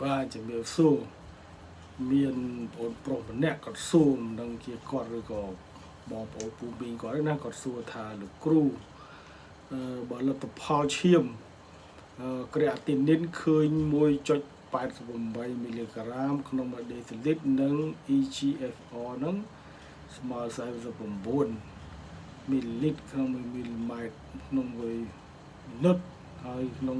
và chỉ biểu xu miền ổn pro vấn đề còn xu đang kia còn rồi có bỏ bộ phụ bình có đấy na còn xu thà được cru bỏ lập tập phao chiêm creatinine khơi môi cho 8.8 mg ក្នុងមួយ dl និង EGFR ហ្នឹង ស្មើ49 ml ក្នុង1 ml ក្នុង1 minute ហើយក្នុង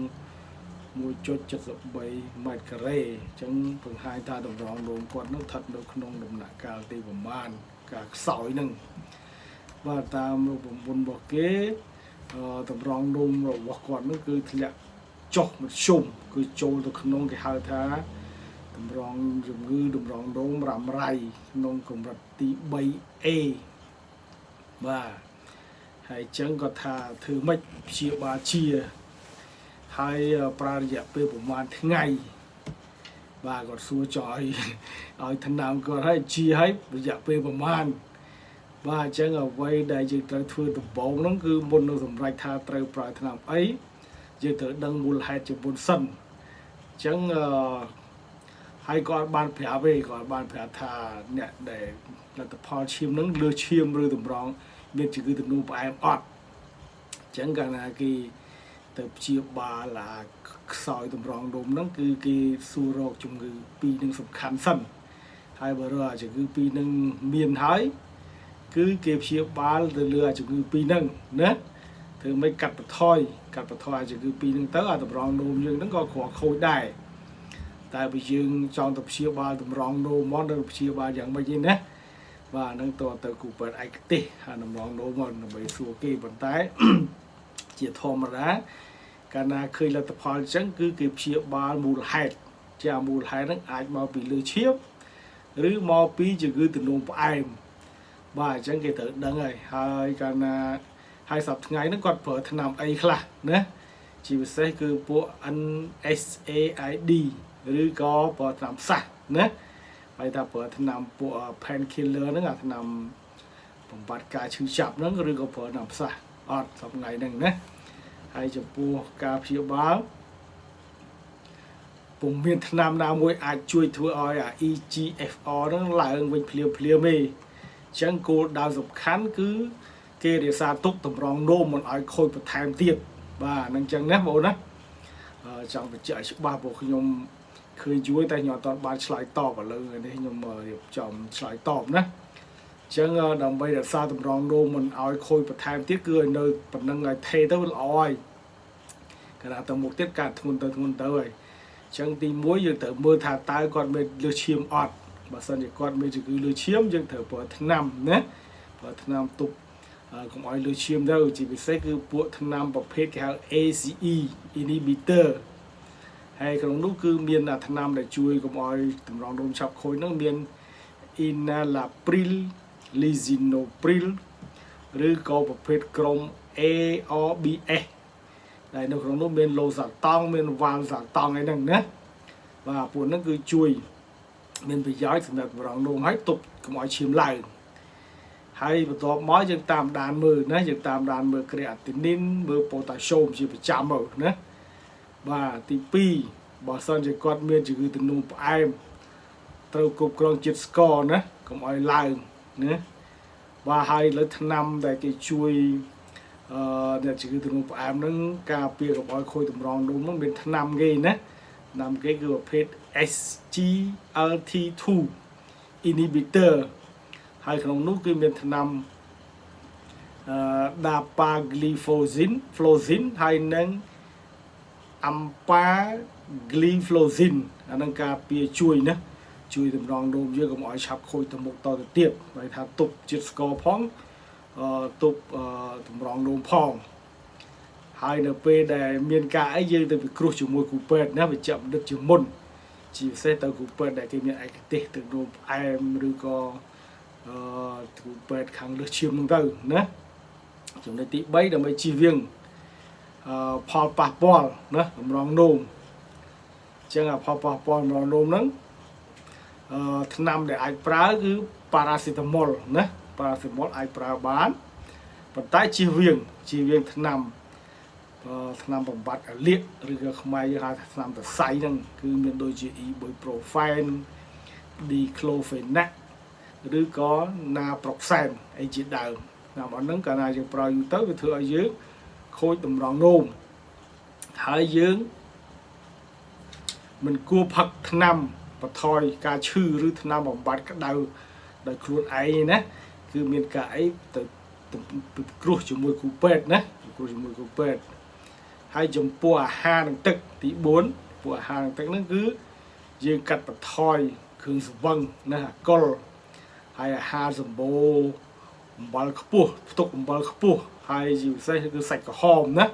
1.73 ម៉ែត្រការ៉េអញ្ចឹងបង្ហាញថាតម្រងនោមគាត់នឹងស្ថិតនៅក្នុងដំណាក់កាលទីប្រមាណការខ្សោយនឹងបាទតាមរូបមន្តរបស់គេតម្រងនោមរបស់គាត់នឹងគឺធ្លាក់ចុះមធ្យមគឺចូលទៅក្នុងគេហៅថាតម្រងជំងឺតម្រងនោមរ៉ាំរ៉ៃក្នុងកម្រិតទី 3A បាទហើយអញ្ចឹងគាត់ថាធ្វើម៉េចព្យាបាលជាហើយប្រើរយៈពេលប្រហែលថ្ងៃបាទគាត់សួរចោលឲ្យថ្នាំគាត់ឲ្យជាឲ្យរយៈពេលប្រហែលបាទអញ្ចឹងអ្វីដែលយើងត្រូវធ្វើដំបូងហ្នឹងគឺមុននឹងសម្រេចថាត្រូវប្រើថ្នាំអីយើងត្រូវដឹងមូលហេតុជាមុនសិនអញ្ចឹងហើយគាត់បានប្រាប់ឯងគាត់បានប្រាប់ថាអ្នកដែលលទ្ធផលឈាមហ្នឹងលើឈាមឬតម្រងមានជំងឺទំនោរផ្អែមអត់អញ្ចឹងកាលណាគេទៅព្យាបាលខ្សោយតម្រងនោមហ្នឹងគឺគេសួររកជំងឺពីរនឹងសំខាន់សិនហើយបើរកជំងឺពីរនឹងមានហើយគឺគេព្យាបាលទៅលើជំងឺពីរហ្នឹងណាធ្វើមិនកាត់បន្ថយជំងឺពីរហ្នឹងទៅអាតម្រងនោមយើងហ្នឹងក៏គ្រាន់ខូចដែរតែបើយើងចង់ទៅព្យាបាលតម្រងនោមមកទៅព្យាបាលយ៉ាងម៉េចទេណាបាទហ្នឹងតទៅគ្រូពេទ្យឯកទេសអាតម្រងនោមមកដើម្បីសួរគេប៉ុន្តែ ជាធម្មតាកាលណាឃើញលទ្ធផលអញ្ចឹងគឺគេព្យាបាលមូលហេតុជាមូលហេតុហ្នឹងអាចមកពីលើឈាមឬមកពីជំងឺទំនោរផ្អែមបាទអញ្ចឹងគេត្រូវដឹងហើយកាលណាហើយសប្តាហ៍ថ្ងៃហ្នឹងគាត់ប្រើថ្នាំអីខ្លះណាជាពិសេសគឺពួក NSAID ឬក៏ប្រើថ្នាំផ្សះណាហើយថាប្រើថ្នាំពួក painkiller ហ្នឹងអាថ្នាំបំបត្តិការឈឺចាប់ហ្នឹងឬក៏ប្រើថ្នាំផ្សះអត់សប្តាហ៍ហ្នឹងណាហើយចំពោះការព្យាបាលពុំមានថ្នាំណាមួយអាចជួយធ្វើឲ្យអា EGFR ហ្នឹងឡើងវិញភ្លាមទេអញ្ចឹងគោលដៅសំខាន់គឺគេរក្សាទុកតម្រងនោមមិនឲ្យខូចបន្ថែមទៀតបាទហ្នឹងអញ្ចឹងណាបងណាចង់បញ្ជាក់ឲ្យច្បាស់ព្រោះខ្ញុំឃើញយូរតែខ្ញុំអត់ទាន់បានឆ្លើយតបឥឡូវនេះខ្ញុំរៀបចំឆ្លើយតបណាអញ្ចឹងដើម្បីរក្សាតម្រងនោមមិនឲ្យខូចបន្ថែមទៀតគឺឲ្យនៅប៉ុណ្្នឹងឲ្យថេទៅល្អហើយកាលណាទៅមុខទៀតការធ្ងន់ទៅហើយអញ្ចឹងទី1យើងត្រូវមើលថាតើគាត់មានលើសឈាមអត់បើសិនជាគាត់មានជំងឺលើសឈាមយើងត្រូវប្រើថ្នាំណាប្រើថ្នាំទប់កុំឲ្យលើសឈាមទៅជាពិសេសគឺពួកថ្នាំប្រភេទគេហៅ ACE inhibitor ហើយក្នុងនោះគឺមានថ្នាំដែលជួយកុំឲ្យតម្រងនោមឆាប់ខូចហ្នឹងមាន enalapril lisinopril ឬក៏ប្រភេទក្រុម ARBS ដែលនៅក្នុងនោះមាន losartan មាន valsartan អីហ្នឹងណាបាទពួកហ្នឹងគឺជួយមានប្រយោជន៍សម្រាប់តម្រងនោមឲ្យទប់កុំឲ្យឈាមឡើងហើយបន្ទាប់មកយើងតាមដានមើលណាយើងតាមដានមើល creatinine មើល potassium ជាប្រចាំមកណាបាទទី2បើសិនជាគាត់មានជំងឺទំនោរផ្អែមត្រូវគ្រប់គ្រងជាតិស្ករណាកុំឲ្យឡើងណាបាទហើយលើថ្នាំដែលគេជួយអ្នកជំងឺទំនោរផ្អែមហ្នឹងការពារកុំឲ្យខូចតម្រងនោមហ្នឹងមានថ្នាំគេណាថ្នាំគេគឺប្រភេទ SGLT2 inhibitor ហើយក្នុងនោះគឺមានថ្នាំ dapagliflozin ហើយនិង ampagliflozin អានឹងការពារជួយណាជួយតម្រងនោមយើងកុំឲ្យឆាប់ខូចទៅមុខតទៅទៀតហើយថាទប់ជាតិស្ករផងទប់តម្រងនោមផងហើយនៅពេលដែលមានការអីយើងទៅពិគ្រោះជាមួយគ្រូពេទ្យណាវិជ្ជបណ្ឌិតជាមុនជាពិសេសទៅគ្រូពេទ្យដែលគេមានឯកទេសទៅនោមផ្អែមឬក៏គ្រូពេទ្យខាងលើសឈាមហ្នឹងទៅណាចំណុចទី3ដើម្បីជៀសវាងផលប៉ះពាល់ណាតម្រងនោមអញ្ចឹងផលប៉ះពាល់តម្រងនោមហ្នឹងថ្នាំដែលអាចប្រើគឺ paracetamol ណា paracetamol អាចប្រើបានប៉ុន្តែជៀសវាងថ្នាំ ថ្នាំបំបត្តិអាលៀកឬក៏ខ្មែរយើងហៅថាថ្នាំសរសៃហ្នឹងគឺមានដូចជា ibuprofen diclofenac ឬក៏ naproxen អីជាដើមថ្នាំហ្នឹងកាលណាយើងប្រើយូរទៅវាធ្វើឲ្យយើងខូចតម្រង់នោមហើយយើងមិនគួរផឹកថ្នាំបន្ថយការឈឺឬថ្នាំបំបត្តិក្តៅដោយខ្លួនឯងណាគឺមានការអីទៅគ្រោះជាមួយគ្រូពេទ្យណាគ្រោះជាមួយគ្រូពេទ្យហើយចំពោះអាហារនិងទឹកទី4ពួកអាហារនិងទឹកហ្នឹងគឺយើងកាត់បន្ថយគ្រឿងស្រវឹងណាអាកុលហើយអាហារសម្បូរអំបិលខ្ពស់ផ្ទុកអំបិលខ្ពស់ហើយជាពិសេសគឺសាច់ក្រហមណា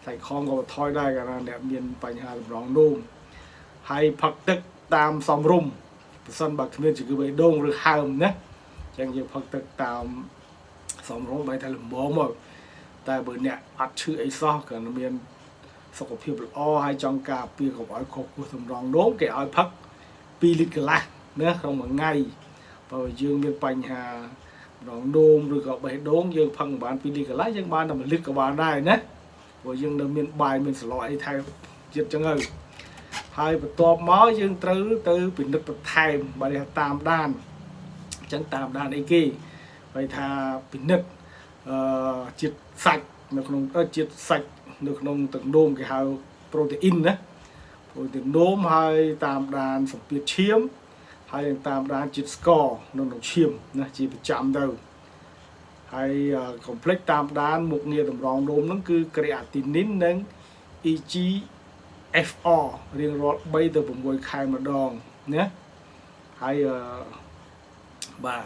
សាច់ក្រហមក៏បន្ថយដែរកាលណាអ្នកមានបញ្ហាតម្រង់នោមហើយផឹកទឹកតាមសមរម្យប្រសិនបើគ្មានជំងឺបេះដូងឬហើមណាអញ្ចឹងយើងផឹកទឹកតាមសមរម្យបែរថាលំមមកតែបើអ្នកអត់ឈឺអីសោះក៏មានសុខភាពល្អហើយចង់ការពារកុំឲ្យខុសគោះតម្រង់នោមគេឲ្យផឹក2លីត្រកន្លះណាក្នុងមួយថ្ងៃបើយើងមានបញ្ហាម្ដងនោមឬក៏បេះដូងយើងផឹកបាន2លីត្រកន្លះយើងបានតែ1លីត្រក៏បានដែរណាព្រោះយើងនៅមានបាយមានស្លអីថែមទៀតចឹងហើយបន្ទាប់មកយើងត្រូវទៅពិនិត្យបន្ថែមបើតាមដានអញ្ចឹងតាមដានអីគេបើថាពិនិត្យជាតិសាច់នៅក្នុងជាតិសាច់នៅក្នុងទឹកនោមគេហៅប្រូតេអ៊ីនណាប្រូតេអ៊ីននោមហើយតាមដានសម្ពាធឈាមហើយតាមដានជាតិស្ករនៅក្នុងឈាមណាជាប្រចាំទៅហើយកុំភ្លេចតាមដានមុខងារតម្រង់នោមហ្នឹងគឺគ្រីអាទីនីននិង EGFR រៀងរាល់3ទៅ6ខែម្ដងណាហើយបាទ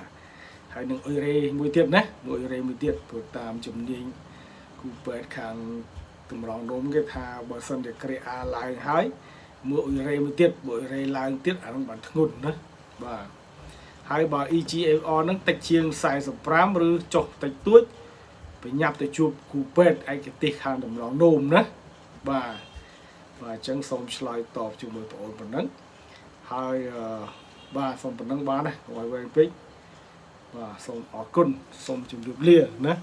ហើយនឹងអ៊ុយរ៉េមួយទៀតណាអ៊ុយរ៉េមួយទៀតព្រោះតាមជំនាញគ្រូពេទ្យខាងតម្រង់នោមគេថាបើសិនជាគ្រីអាឡើងហើយមើលអ៊ុយរ៉េមួយទៀតបើអ៊ុយរ៉េឡើងទៀតអានឹងបានធ្ងន់ណាបាទហើយបើ EGFR ហ្នឹងតិចជាង45ឬចុះតិចតួចប្រញាប់ទៅជួបគ្រូពេទ្យឯកទេសខាងតម្រង់នោមណាបាទអញ្ចឹងសូមឆ្លើយតបជាមួយបងប្អូនប៉ុណ្ណឹងហើយបាទសូមប៉ុណ្ណឹងបានណាកុំឲ្យវែងពេកបាទសូមអរគុណសូមជម្រាបលាណា